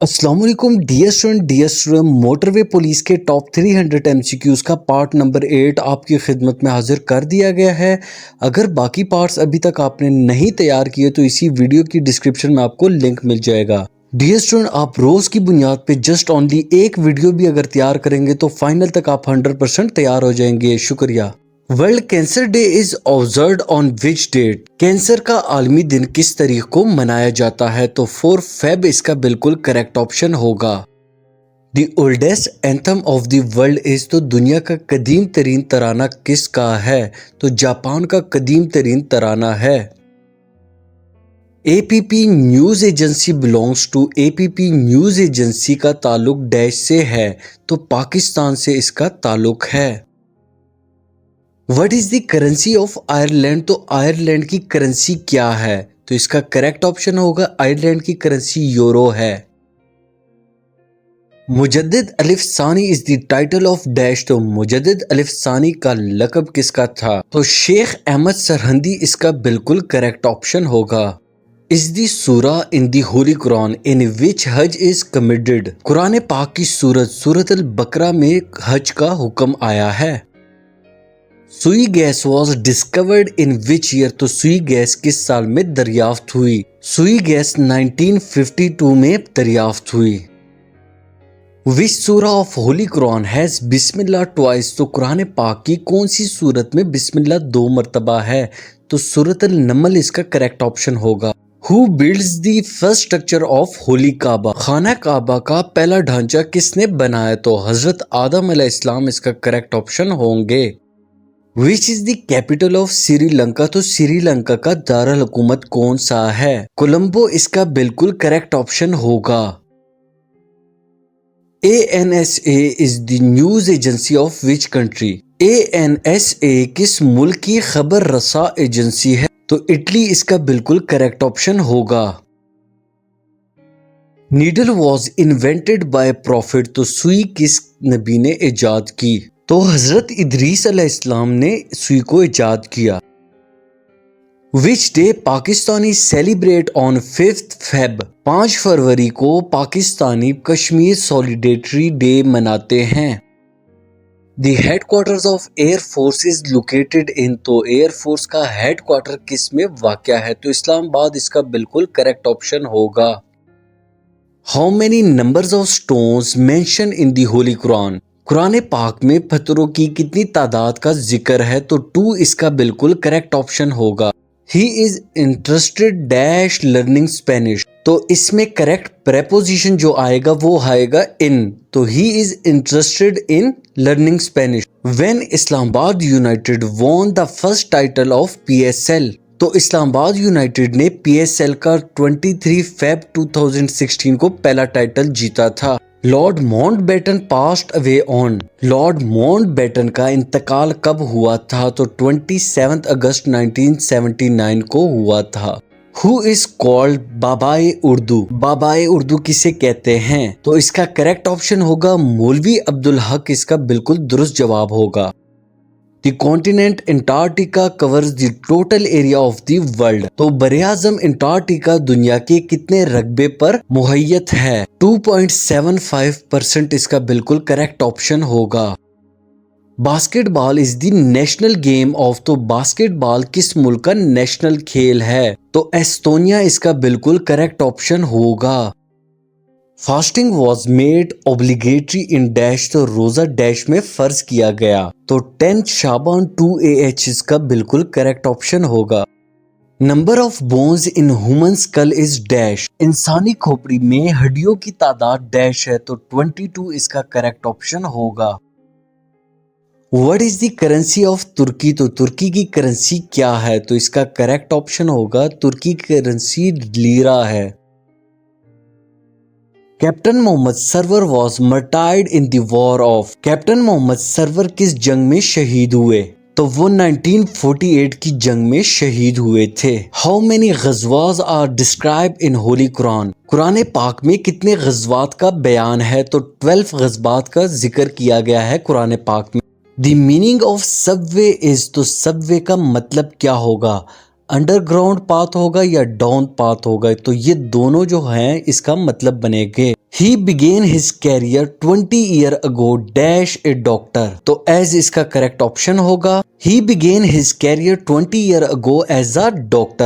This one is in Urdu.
السلام علیکم ڈیئر اسٹوڈنٹ موٹر وے پولیس کے ٹاپ 300 MCQs کا پارٹ نمبر 8 آپ کی خدمت میں حاضر کر دیا گیا ہے۔ اگر باقی پارٹس ابھی تک آپ نے نہیں تیار کیے تو اسی ویڈیو کی ڈسکرپشن میں آپ کو لنک مل جائے گا۔ ڈیئر اسٹوڈنٹ، آپ روز کی بنیاد پہ جسٹ اونلی ایک ویڈیو بھی اگر تیار کریں گے تو فائنل تک آپ 100% تیار ہو جائیں گے۔ شکریہ۔ World cancer day is observed on which date؟ Cancer کا عالمی دن کس تاریخ کو منایا جاتا ہے؟ تو 4 فیب اس کا بالکل کریکٹ آپشن ہوگا۔ The oldest anthem of the world is? تو دنیا کا قدیم ترین ترانہ کس کا ہے؟ تو جاپان کا قدیم ترین ترانہ ہے۔ APP news agency belongs to؟ APP news agency کا تعلق ڈیش سے ہے؟ تو پاکستان سے اس کا تعلق ہے۔ What is the currency of Ireland? تو آئرلینڈ کی کرنسی کیا ہے؟ تو اس کا کریکٹ آپشن ہوگا آئرلینڈ کی کرنسی یورو ہے۔ مجدد الف ثانی از دی ٹائٹل آف ڈیش؟ تو مجدد الف ثانی کا لقب کس کا تھا؟ تو شیخ احمد سرہندی اس کا بالکل کریکٹ آپشن ہوگا۔ از دی سورہ ان the holy Quran in which Hajj is committed? قرآن پاک کی سورت البقرہ میں حج کا حکم آیا ہے۔ Sui gas was discovered in which year? تو سوئی گیس کس سال میں دریافت ہوئی؟ سوئی گیس 1952 میں دریافت ہوئی۔ وچ سورہ آف ہولی قرآن ہیز بسم اللہ ٹوائس؟ تو قرآن پاک کی کون سی سورت میں بسم اللہ 2 مرتبہ ہے؟ تو سورت النمل اس کا کریکٹ آپشن ہوگا۔ Who builds the first structure of holy Kaaba? خانہ کعبہ کا پہلا ڈھانچہ کس نے بنایا؟ تو حضرت آدم علیہ السلام اس کا کریکٹ آپشن ہوں گے۔ وچ از دی کیپٹل آف سری لنکا؟ تو سری لنکا کا دارالحکومت کون سا ہے؟ کولمبو اس کا بالکل کریکٹ آپشن ہوگا۔ ANSA is the news agency of which country? ANSA کس ملک کی خبر رساں ایجنسی ہے؟ تو اٹلی اس کا بالکل کریکٹ آپشن ہوگا۔ Needle was invented by prophet? تو سوئی کس نبی نے ایجاد کی؟ تو حضرت ادریس علیہ السلام نے سوئی کو ایجاد کیا۔ Which day Pakistani celebrate on 5 Feb? 5 فروری کو پاکستانی کشمیر سولیڈیٹری ڈے مناتے ہیں۔ The headquarters of air force is located in? تو ایئر فورس کا ہیڈ کوارٹر کس میں واقع ہے؟ تو اسلام آباد اس کا بالکل کریکٹ آپشن ہوگا۔ How many numbers of stones mention in the holy قرآن؟ قرآن پاک میں پتھروں کی کتنی تعداد کا ذکر ہے؟ تو 2 اس کا بالکل کریکٹ آپشن ہوگا۔ He is interested dash learning Spanish? تو اس میں کریکٹ پریپوزیشن جو آئے گا وہ آئے گا ان، تو he is interested in learning Spanish. When Islamabad united won the first title of PSL؟ تو اسلام آباد یونائٹیڈ نے PSL کا 23 فیب 2016 کو پہلا ٹائٹل جیتا تھا۔ Lord Mountbatten passed away on? Lord Mountbatten کا انتقال کب ہوا تھا؟ تو 27 اگست 1979 کو ہوا تھا۔ ہو از کالڈ بابائے اردو؟ بابائے اردو کسے کہتے ہیں؟ تو اس کا کریکٹ آپشن ہوگا مولوی عبدالحق اس کا بالکل درست جواب ہوگا۔ The continent Antarctica covers the total area of the world? تو براعظم انٹارکٹیکا دنیا کے کتنے رقبے پر محیط ہے؟ 2.75% اس کا بالکل کریکٹ آپشن ہوگا۔ Basket ball is the national game of? تو باسکٹ بال کس ملک کا نیشنل کھیل ہے؟ تو ایستونیا اس کا بالکل کریکٹ آپشن ہوگا۔ Fasting was made obligatory in dash? تو روزہ ڈیش میں فرض کیا گیا، تو 10 شعبان 2AH اس کا بالکل کریکٹ آپشن ہوگا۔ Number of bones in human skill is dash? انسانی کھوپڑی میں ہڈیوں کی تعداد ڈیش ہے، تو 22 اس کا کریکٹ آپشن ہوگا۔ What is the currency of Turkey? تو ترکی کی کرنسی کیا ہے؟ تو اس کا کریکٹ آپشن ہوگا ترکی کی کرنسی لیرا ہے۔ Captain Muhammad Sarwar was martyred in the war of? Captain Muhammad Sarwar کس جنگ میں شہید ہوئے؟ تو وہ 1948 کی جنگ میں شہید ہوئے تھے۔ ہاؤ مینی غزوات آر ڈسکرائب ان ہولی قرآن؟ قرآن پاک میں کتنے غزوات کا بیان ہے؟ تو 12 غزوات کا ذکر کیا گیا ہے قرآن پاک میں۔ دی میننگ آف سب وے از؟ تو سب وے کا مطلب کیا ہوگا؟ انڈر گراؤنڈ پاتھ ہوگا یا ڈاؤن پاتھ ہوگا؟ تو یہ دونوں جو ہیں اس کا مطلب بنے گے۔ He began his career 20 years ago dash a doctor. تو as اس کا کریکٹ آپشن ہوگا He began his career 20 years ago as a doctor.